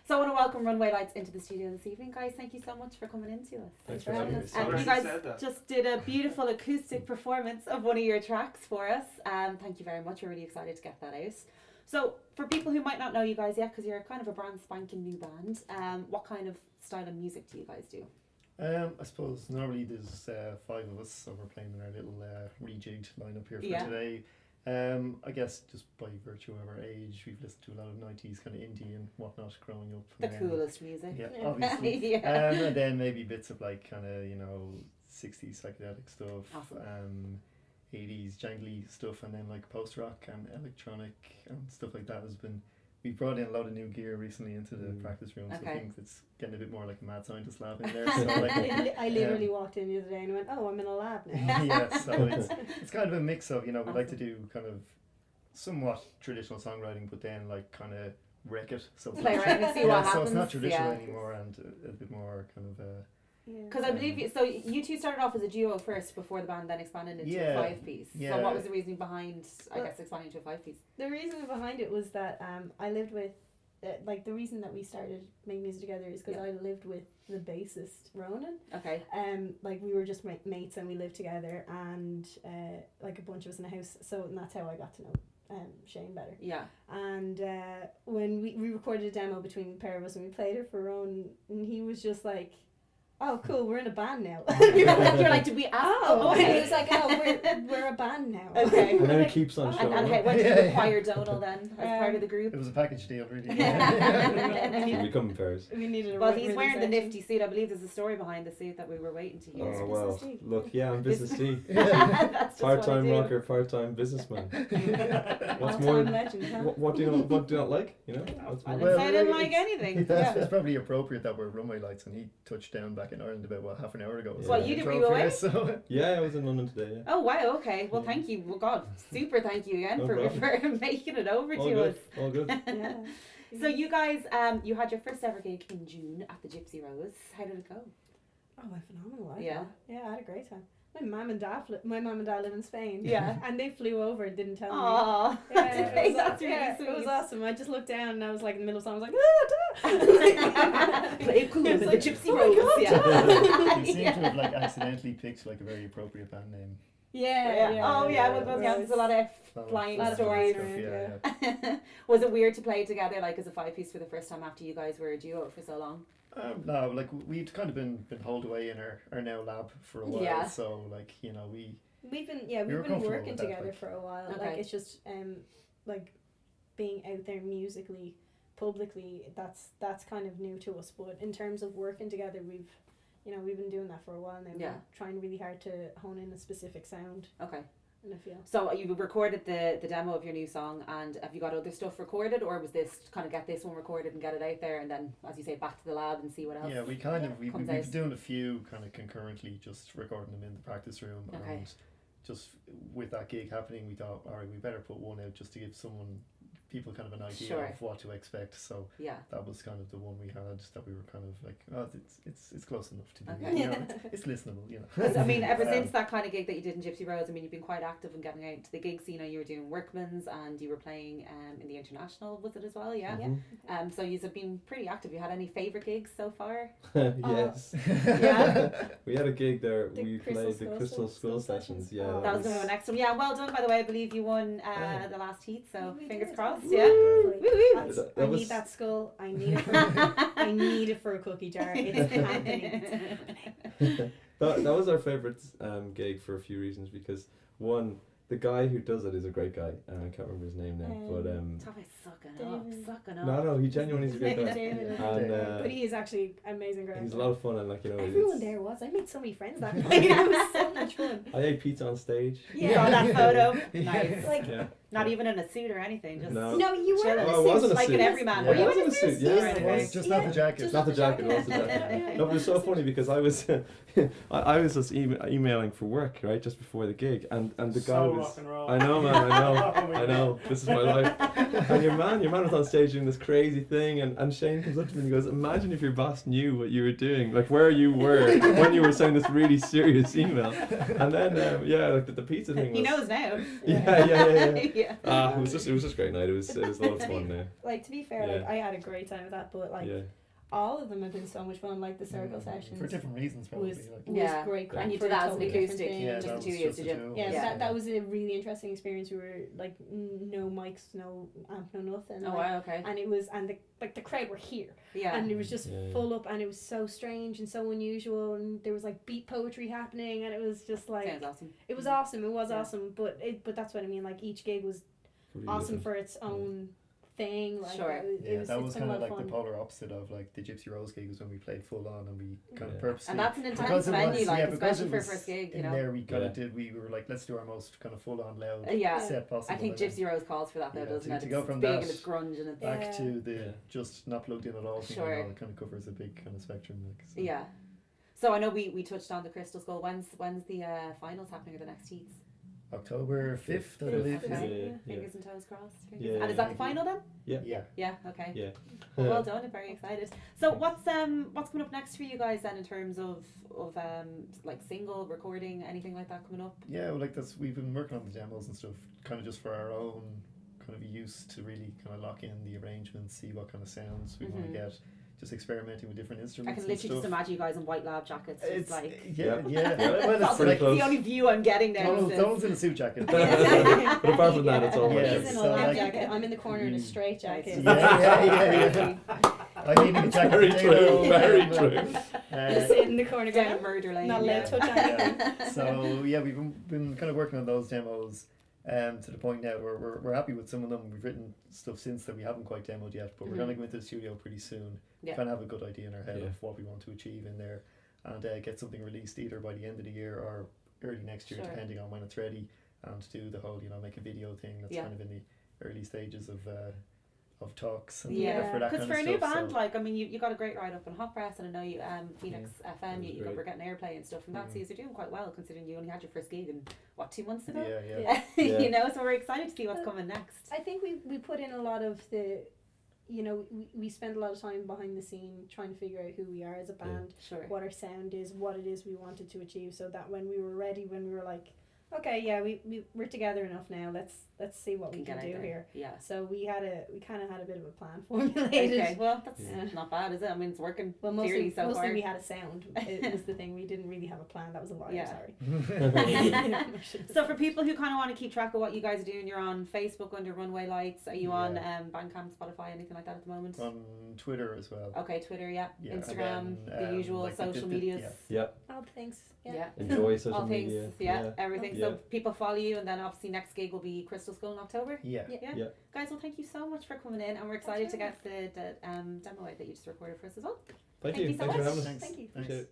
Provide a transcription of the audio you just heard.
So I want to welcome Runway Lights into the studio this evening, guys. Thank you so much for coming in to us. Thanks for having us. And you guys just did a beautiful acoustic performance of one of your tracks for us. Thank you very much. We're really excited to get that out. So for people who might not know you guys yet, because you're kind of a brand spanking new band, what kind of style of music do you guys do? I suppose normally there's 5 of us, so we're playing in our little rejigged lineup here for today. I guess just by virtue of our age, we've listened to a lot of 90s kind of indie and whatnot growing up. The coolest music. Yeah, obviously. And then maybe bits of like kind of, 60s psychedelic stuff, Awesome. 80s jangly stuff, and then like post-rock and electronic and stuff like that has been... We've brought in a lot of new gear recently into the practice room, so I think it's getting a bit more like a mad scientist lab in there. So like, I literally walked in the other day and went, oh, I'm in a lab now. Yeah, so it's kind of a mix of, we like to do kind of somewhat traditional songwriting, but then like kind of wreck it. So Play around and see what happens. So it's not traditional anymore, and a bit more kind of... Because I believe you two started off as a duo first before the band then expanded into a 5-piece. Yeah. So what was the reasoning behind, I guess, expanding to a 5-piece? The reason behind it was that I lived with, the reason that we started making music together is because I lived with the bassist, Ronan. Okay. We were just mates and we lived together, and like a bunch of us in a house. And that's how I got to know Shane better. Yeah. And when we recorded a demo between the pair of us and we played it for Ronan, and he was just like, oh, cool, we're in a band now. You're like, did we ask? Oh, okay. He was like, oh, we're a band now. Okay. And then it keeps on showing. And when did you acquire Donal then, as part of the group? It was a package deal, really. We come in pairs. We needed a he's wearing the nifty suit. I believe there's a story behind the suit that we were waiting to hear. Oh, well, look, I'm business C. That's part-time rocker, part-time businessman. What's more? Legend, huh? What do you not like? I didn't like anything. It's probably appropriate that we're Runway Lights, and he touched down back in Ireland about half an hour ago. Well, you were away? Yeah, I was in London today. Yeah. Oh wow, okay. Well, thank you. Well, God, super thank you again for making it over All to good. us. All good. Yeah. So you guys, you had your first ever gig in June at the Gypsy Rose. How did it go? Oh, phenomenal! Yeah, I had a great time. My mum and dad live in Spain. Yeah, and they flew over and didn't tell me. Aww, that's really sweet. It was awesome. I just looked down and I was like in the middle of song. I was like, play cool with the Gypsy Rose. You seem to have like accidentally picked like a very appropriate band name. There's a lot of flying stories. Was it weird to play together like as a 5-piece for the first time after you guys were a duo for so long? No, like we'd kind of been holed away in our now lab for a while, so like we've been working together for a while. Okay. Like it's just like being out there musically, publicly. That's kind of new to us. But in terms of working together, we've been doing that for a while now. Yeah. We're trying really hard to hone in a specific sound. Okay. And I feel. So you recorded the demo of your new song, and have you got other stuff recorded, or was this kind of get this one recorded and get it out there, and then, as you say, back to the lab and see what else? Yeah, we've been doing a few kind of concurrently, just recording them in the practice room, and just with that gig happening, we thought, all right, we better put one out just to give people kind of an idea of what to expect. So that was kind of the one we had that we were kind of like, oh, it's close enough to do. It's listenable, Because I mean, ever since that kind of gig that you did in Gypsy Rose, I mean, you've been quite active in getting out to the gigs. You were doing Workman's, and you were playing in the International, was it as well? Yeah. Mm-hmm. So you've been pretty active. You had any favourite gigs so far? Yes. We had a gig there. We played the Crystal Skull Sessions. Yeah. That was going to be the next one. Yeah, well done, by the way. I believe you won the last heat, so fingers crossed. Yeah. I need that skull. I need it for a cookie jar. It's happening. That was our favourite gig for a few reasons, because one, the guy who does it is a great guy. I can't remember his name now, but sucking up. No, he genuinely is a great guy. And, but he is actually amazing guy. He's a lot of fun, and everyone there was. I made so many friends that night. It was so much fun. I ate pizza on stage. Saw that photo. Nice. Like, not even in a suit or anything. Just no, you were in a suit. I was in a like suit. an everyman. Yeah. Were you in a suit? Yeah, just not the jacket. Just not the jacket. It was the jacket. No, but it was so funny because I was I was just emailing for work, right, just before the gig, and the guy was. Rock and roll. I know, man. I know. This is my life. And your man was on stage doing this crazy thing, and Shane comes up to me and goes, "Imagine if your boss knew what you were doing, like where you were when you were sending this really serious email." And then like the pizza thing. He knows now. Yeah. Yeah. It was just a great night. It was a lot of fun now. Like, to be fair, like I had a great time with that, but like all of them have been so much fun. Like the circle sessions for different reasons, probably. Was great. And you did that as an acoustic, just the 2 years, did you? That was a really interesting experience. We were like no mics, no amp, no nothing. Oh wow, okay. And it was, and the crowd were here. Yeah. And it was just full up, and it was so strange and so unusual, and there was like beat poetry happening, and it was just like sounds awesome. It was awesome. It was awesome, but that's what I mean. Like each gig was awesome for its own thing. Like that was kind of like the polar opposite of like the Gypsy Rose gig was when we played full on and we kind of purposely, and that's an intense venue, like especially for a first gig, you know. There we kind of we were like, let's do our most kind of full on loud set possible. I think Gypsy Rose calls for that though, doesn't it? To go from big that and it's grunge and it's back to the just not plugged in at all thing, it kind of covers a big kind of spectrum. Like, so. Yeah. So I know we touched on the Crystal Skull. When's the finals happening, or the next heats? October 5th, I believe. Fingers and toes crossed. And is that the final then? Yeah. Okay. Yeah. Well done. I'm very excited. So what's coming up next for you guys then in terms of like single recording, anything like that coming up? Yeah, well, like we've been working on the demos and stuff, kind of just for our own kind of use to really kind of lock in the arrangements, see what kind of sounds we want to get. Just experimenting with different instruments. I can literally just imagine you guys in white lab jackets. It's like well, it's like the only view I'm getting now. Donald's in a suit jacket. But apart from that, it's all He's in a lab jacket. I'm in the corner in a straight jacket. Yeah. I mean, very true. Very true. Just in the corner down a murder lane. Not allowed to touch anything. So we've been kind of working on those demos. To the point now where we're happy with some of them. We've written stuff since that we haven't quite demoed yet, but we're going to go into the studio pretty soon. Kind of have a good idea in our head of what we want to achieve in there, and get something released either by the end of the year or early next year, depending on when it's ready, and do the whole make a video thing that's kind of in the early stages of talks. And because for a new band, like I mean, you got a great ride up on Hot Press, and I know you Phoenix FM, you were getting airplay and stuff, and that so you're doing quite well considering you only had your first gig in 2 months ago. You know, so we're excited to see what's coming next. I think we put in a lot of the, we spend a lot of time behind the scene trying to figure out who we are as a band, what our sound is, what it is we wanted to achieve, so that when we were ready, when we were like, okay, we're together enough now. Let's see what we can do here. Yeah. So we kind of had a bit of a plan formulated. Okay. Well, that's not bad, is it? I mean, it's working. Well, mostly we had a sound. It was the thing. We didn't really have a plan. That was a lie. Yeah. Sorry. So for people who kind of want to keep track of what you guys are doing, you're on Facebook under Runway Lights. Are you on Bandcamp, Spotify, anything like that at the moment? On Twitter as well. Okay, Twitter, Instagram, the usual like social medias. All the things. Enjoy social media. Everything. So people follow you, and then obviously next gig will be Crystal Skull in October. Yeah. Guys, well, thank you so much for coming in, and we're excited to get the demo out that you just recorded for us as well. Thank you. So Thanks much. for having us. Thank you. Thanks.